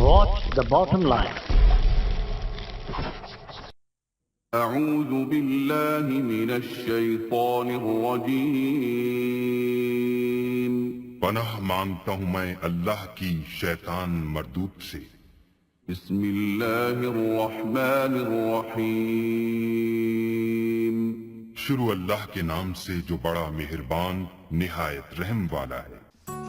Watch the bottom line. أعوذ بالله من الشیطان الرجیم. پناہ مانگتا ہوں میں اللہ کی شیطان مردود سے. بسم اللہ الرحمن الرحیم. شروع اللہ کے نام سے جو بڑا مہربان نہایت رحم والا ہے.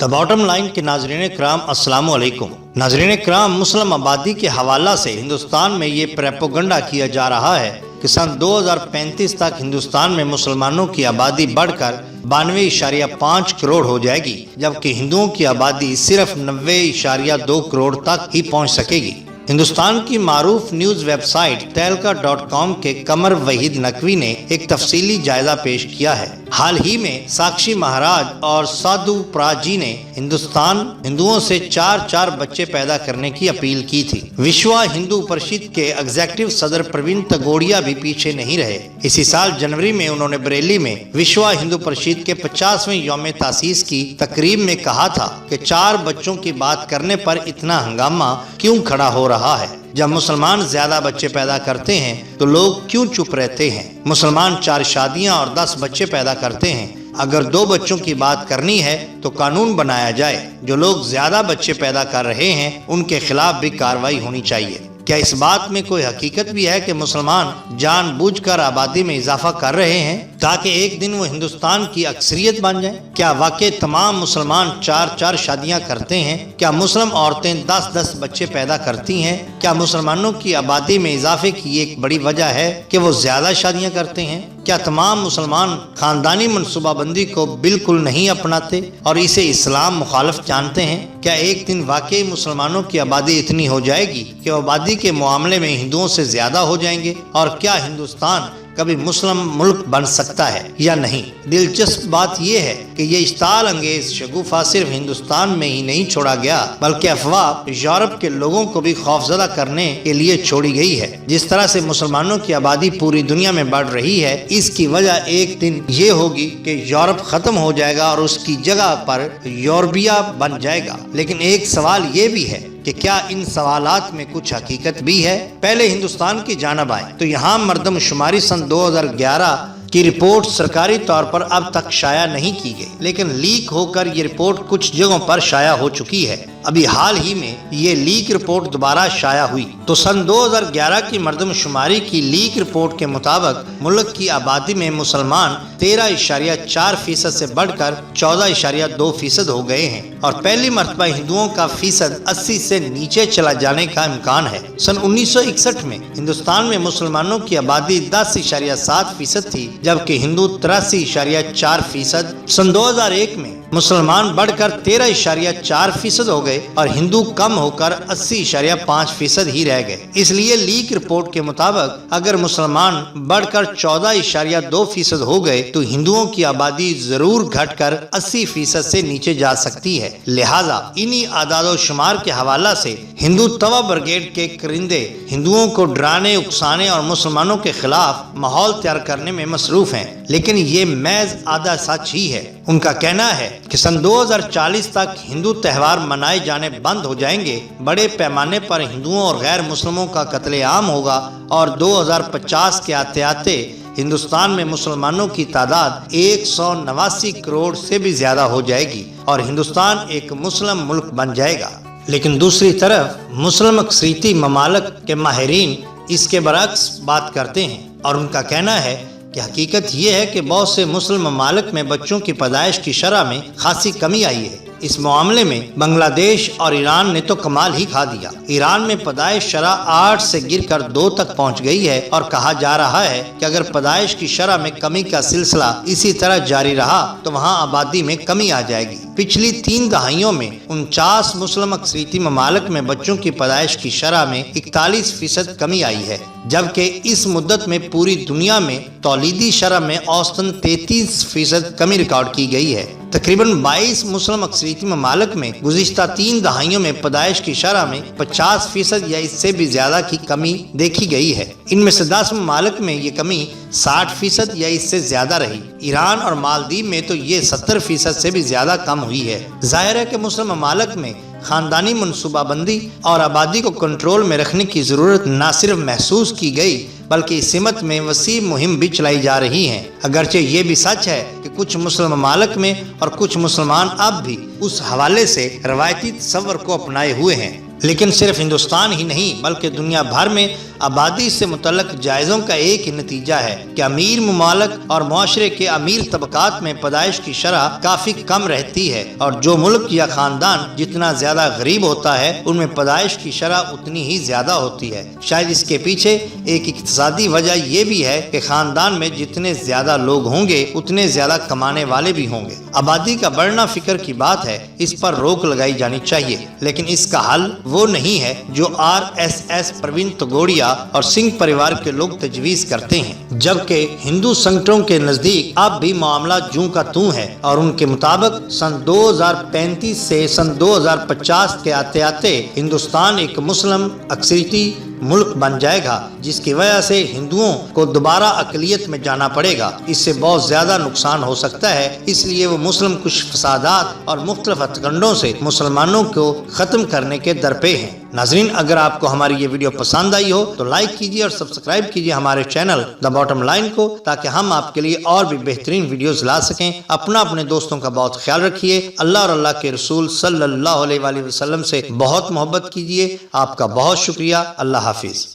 دا باٹم لائن کے ناظرین کرام السلام علیکم. ناظرین کرام، مسلم آبادی کے حوالہ سے ہندوستان میں یہ پریپوگنڈا کیا جا رہا ہے کہ سن 2035 تک ہندوستان میں مسلمانوں کی آبادی بڑھ کر 92.5 کروڑ ہو جائے گی، جبکہ ہندوؤں کی آبادی صرف 90.2 کروڑ تک ہی پہنچ سکے گی. ہندوستان کی معروف نیوز ویب سائٹ تہلکہ.com کے قمر وحید نقوی نے ایک تفصیلی جائزہ پیش کیا ہے. حال ہی میں ساکشی مہاراج اور سادھو پراج جی نے ہندوؤں سے 4 بچے پیدا کرنے کی اپیل کی تھی. وشوا ہندو پرشد کے ایگزیکٹو صدر پروین تگوڑیا بھی پیچھے نہیں رہے. اسی سال جنوری میں انہوں نے بریلی میں وشوا ہندو پرشد کے 50ویں یوم تاسیس کی تقریب میں کہا تھا کہ 4 بچوں کی بات کرنے پر اتنا ہنگامہ کیوں کھڑا ہو رہا ہے؟ جب مسلمان زیادہ بچے پیدا کرتے ہیں تو لوگ کیوں چپ رہتے ہیں؟ مسلمان 4 شادیاں اور 10 بچے پیدا کرتے ہیں. اگر 2 بچوں کی بات کرنی ہے تو قانون بنایا جائے. جو لوگ زیادہ بچے پیدا کر رہے ہیں ان کے خلاف بھی کارروائی ہونی چاہیے. کیا اس بات میں کوئی حقیقت بھی ہے کہ مسلمان جان بوجھ کر آبادی میں اضافہ کر رہے ہیں تاکہ ایک دن وہ ہندوستان کی اکثریت بن جائیں؟ کیا واقعی تمام مسلمان 4 شادیاں کرتے ہیں؟ کیا مسلم عورتیں 10 بچے پیدا کرتی ہیں؟ کیا مسلمانوں کی آبادی میں اضافے کی ایک بڑی وجہ ہے کہ وہ زیادہ شادیاں کرتے ہیں؟ کیا تمام مسلمان خاندانی منصوبہ بندی کو بالکل نہیں اپناتے اور اسے اسلام مخالف جانتے ہیں؟ کیا ایک دن واقعی مسلمانوں کی آبادی اتنی ہو جائے گی کہ آبادی کے معاملے میں ہندوؤں سے زیادہ ہو جائیں گے؟ اور کیا ہندوستان کبھی مسلم ملک بن سکتا ہے یا نہیں؟ دلچسپ بات یہ ہے کہ یہ اشتعال انگیز شگوفہ صرف ہندوستان میں ہی نہیں چھوڑا گیا بلکہ افواہ یورپ کے لوگوں کو بھی خوفزدہ کرنے کے لیے چھوڑی گئی ہے. جس طرح سے مسلمانوں کی آبادی پوری دنیا میں بڑھ رہی ہے، اس کی وجہ ایک دن یہ ہوگی کہ یورپ ختم ہو جائے گا اور اس کی جگہ پر یوربیا بن جائے گا. لیکن ایک سوال یہ بھی ہے کہ کیا ان سوالات میں کچھ حقیقت بھی ہے؟ پہلے ہندوستان کی جانب آئیں تو یہاں مردم شماری سن 2011 کی رپورٹ سرکاری طور پر اب تک شائع نہیں کی گئی، لیکن لیک ہو کر یہ رپورٹ کچھ جگہوں پر شائع ہو چکی ہے. ابھی حال ہی میں یہ لیک رپورٹ دوبارہ شائع ہوئی تو سن 2011 کی مردم شماری کی لیک رپورٹ کے مطابق ملک کی آبادی میں مسلمان 13.4% سے بڑھ کر 14.2% ہو گئے ہیں اور پہلی مرتبہ ہندوؤں کا فیصد 80 سے نیچے چلا جانے کا امکان ہے. سن 1961 میں ہندوستان میں مسلمانوں کی آبادی 10.7% تھی جبکہ ہندو 83.4%. سن 2001 میں مسلمان بڑھ کر 13.4% ہو گئے اور ہندو کم ہو کر 80.5% ہی رہ گئے. اس لیے لیک رپورٹ کے مطابق اگر مسلمان بڑھ کر 14.2% ہو گئے تو ہندوؤں کی آبادی ضرور گھٹ کر 80% سے نیچے جا سکتی ہے. لہٰذا انہی اعداد و شمار کے حوالہ سے ہندو توا بریگیڈ کے کرندے ہندوؤں کو ڈرانے، اکسانے اور مسلمانوں کے خلاف ماحول تیار کرنے میں مصروف ہیں. لیکن یہ محض آدھا سچ ہی ہے. ان کا کہنا ہے کہ سن 2040 تک ہندو تہوار منائے جانے بند ہو جائیں گے، بڑے پیمانے پر ہندوؤں اور غیر مسلموں کا قتل عام ہوگا اور 2050 کے آتے آتے ہندوستان میں مسلمانوں کی تعداد 189 کروڑ سے بھی زیادہ ہو جائے گی اور ہندوستان ایک مسلم ملک بن جائے گا. لیکن دوسری طرف مسلم اکثریتی ممالک کے ماہرین اس کے برعکس بات کرتے ہیں اور ان کا کہنا ہے کہ حقیقت یہ ہے کہ بہت سے مسلم ممالک میں بچوں کی پیدائش کی شرح میں خاصی کمی آئی ہے. اس معاملے میں بنگلہ دیش اور ایران نے تو کمال ہی کھا دیا. ایران میں پیدائش شرح 8 سے گر کر 2 تک پہنچ گئی ہے اور کہا جا رہا ہے کہ اگر پیدائش کی شرح میں کمی کا سلسلہ اسی طرح جاری رہا تو وہاں آبادی میں کمی آ جائے گی. پچھلی 3 دہائیوں میں 49 مسلم اکثریتی ممالک میں بچوں کی پیدائش کی شرح میں 41% کمی آئی ہے، جبکہ اس مدت میں پوری دنیا میں تولیدی شرح میں اوسطاً 33% کمی ریکارڈ کی گئی ہے. تقریباً 22 مسلم اکثریتی ممالک میں گزشتہ 3 دہائیوں میں پیدائش کی شرح میں 50% یا اس سے بھی زیادہ کی کمی دیکھی گئی ہے. ان میں سے 10 ممالک میں یہ کمی 60% یا اس سے زیادہ رہی. ایران اور مالدیپ میں تو یہ 70% سے بھی زیادہ کم ہوئی ہے. ظاہر ہے کہ مسلم ممالک میں خاندانی منصوبہ بندی اور آبادی کو کنٹرول میں رکھنے کی ضرورت نہ صرف محسوس کی گئی بلکہ اس سمت میں وسیع مہم بھی چلائی جا رہی ہیں۔ اگرچہ یہ بھی سچ ہے کہ کچھ مسلم ممالک میں اور کچھ مسلمان اب بھی اس حوالے سے روایتی تصور کو اپنائے ہوئے ہیں، لیکن صرف ہندوستان ہی نہیں بلکہ دنیا بھر میں آبادی سے متعلق جائزوں کا ایک ہی نتیجہ ہے کہ امیر ممالک اور معاشرے کے امیر طبقات میں پیدائش کی شرح کافی کم رہتی ہے، اور جو ملک یا خاندان جتنا زیادہ غریب ہوتا ہے ان میں پیدائش کی شرح اتنی ہی زیادہ ہوتی ہے۔ شاید اس کے پیچھے ایک اقتصادی وجہ یہ بھی ہے کہ خاندان میں جتنے زیادہ لوگ ہوں گے اتنے زیادہ کمانے والے بھی ہوں گے۔ آبادی کا بڑھنا فکر کی بات ہے، اس پر روک لگائی جانی چاہیے، لیکن اس کا حل وہ نہیں ہے جو RSS پروین توگوڑیا اور سنگھ پریوار کے لوگ تجویز کرتے ہیں، جبکہ ہندو سنگٹروں کے نزدیک اب بھی معاملہ جوں کا توں ہے، اور ان کے مطابق سن 2035 سے سن 2050 کے آتے آتے ہندوستان ایک مسلم اکثریتی ملک بن جائے گا، جس کی وجہ سے ہندوؤں کو دوبارہ اقلیت میں جانا پڑے گا۔ اس سے بہت زیادہ نقصان ہو سکتا ہے، اس لیے وہ مسلم کش فسادات اور مختلف ہتھکنڈوں سے مسلمانوں کو ختم کرنے کے درپے ہیں۔ ناظرین، اگر آپ کو ہماری یہ ویڈیو پسند آئی ہو تو لائک کیجیے اور سبسکرائب کیجیے ہمارے چینل دا باٹم لائن کو، تاکہ ہم آپ کے لیے اور بھی بہترین ویڈیوز لا سکیں۔ اپنے دوستوں کا بہت خیال رکھیے۔ اللہ اور اللہ کے رسول صلی اللہ علیہ وآلہ وسلم سے بہت محبت کیجیے۔ آپ کا بہت شکریہ۔ اللہ حافظ۔